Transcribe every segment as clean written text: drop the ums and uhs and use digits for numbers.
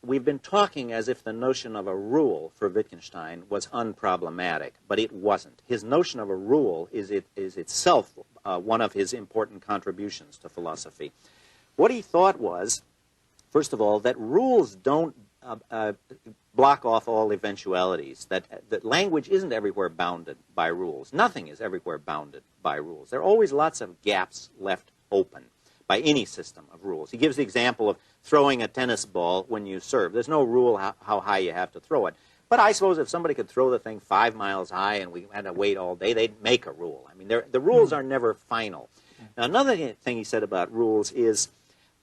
we've been talking as if the notion of a rule for Wittgenstein was unproblematic, but it wasn't. His notion of a rule is itself one of his important contributions to philosophy. What he thought was, first of all, that rules don't block off all eventualities, that language isn't everywhere bounded by rules. Nothing is everywhere bounded by rules. There are always lots of gaps left open by any system of rules. He gives the example of throwing a tennis ball when you serve. There's no rule how high you have to throw it. But I suppose if somebody could throw the thing 5 miles high and we had to wait all day, they'd make a rule. I mean, the rules are never final. Now, another thing he said about rules is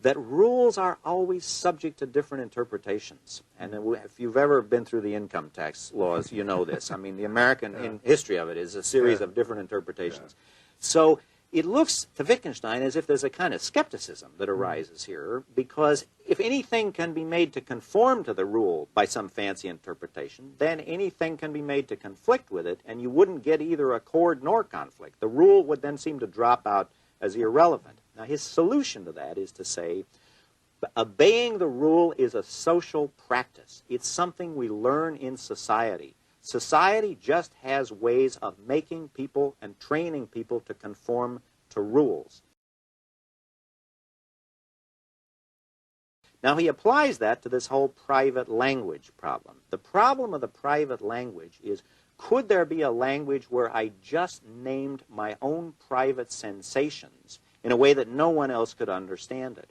that rules are always subject to different interpretations. And if you've ever been through the income tax laws, you know this. I mean, the American history of it is a series of different interpretations. So it looks to Wittgenstein as if there's a kind of skepticism that arises here, because if anything can be made to conform to the rule by some fancy interpretation, then anything can be made to conflict with it, and you wouldn't get either accord nor conflict. The rule would then seem to drop out as irrelevant. Now, his solution to that is to say, obeying the rule is a social practice. It's something we learn in society. Society just has ways of making people and training people to conform to rules. Now, he applies that to this whole private language problem. The problem of the private language is, could there be a language where I just named my own private sensations in a way that no one else could understand it?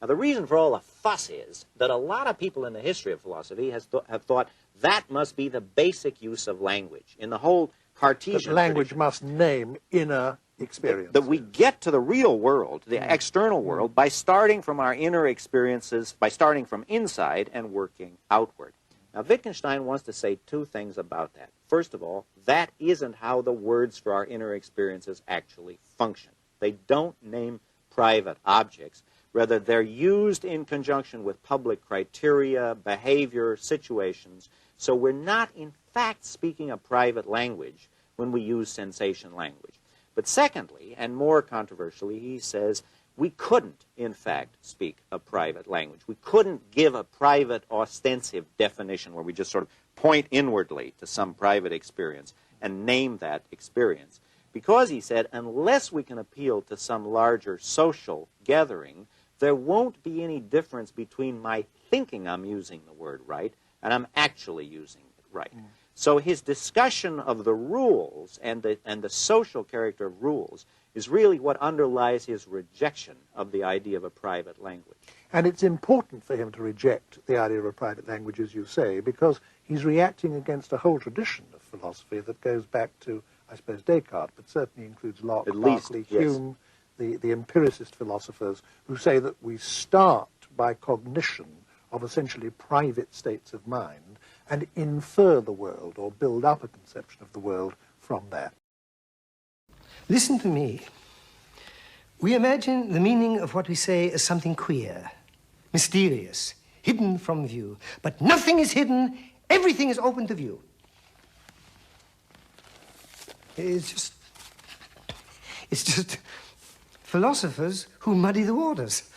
Now, the reason for all the fuss is that a lot of people in the history of philosophy have thought that must be the basic use of language. In the whole Cartesian language tradition, must name inner experience. that we get to the real world, the external world, by starting from our inner experiences, by starting from inside and working outward. Now, Wittgenstein wants to say two things about that. First of all, that isn't how the words for our inner experiences actually function. They don't name private objects. Rather, they're used in conjunction with public criteria, behavior, situations. So we're not, in fact, speaking a private language when we use sensation language. But secondly, and more controversially, he says we couldn't, in fact, speak a private language. We couldn't give a private, ostensive definition where we just sort of point inwardly to some private experience and name that experience. Because, he said, unless we can appeal to some larger social gathering, there won't be any difference between my thinking I'm using the word right and I'm actually using it right. So his discussion of the rules and the social character of rules is really what underlies his rejection of the idea of a private language. And it's important for him to reject the idea of a private language, as you say, because he's reacting against a whole tradition of philosophy that goes back to, I suppose, Descartes, but certainly includes Locke, Berkeley, Hume, the empiricist philosophers, who say that we start by cognition of essentially private states of mind and infer the world or build up a conception of the world from that. Listen to me. We imagine the meaning of what we say as something queer, mysterious, hidden from view. But nothing is hidden. Everything is open to view. It's just philosophers who muddy the waters.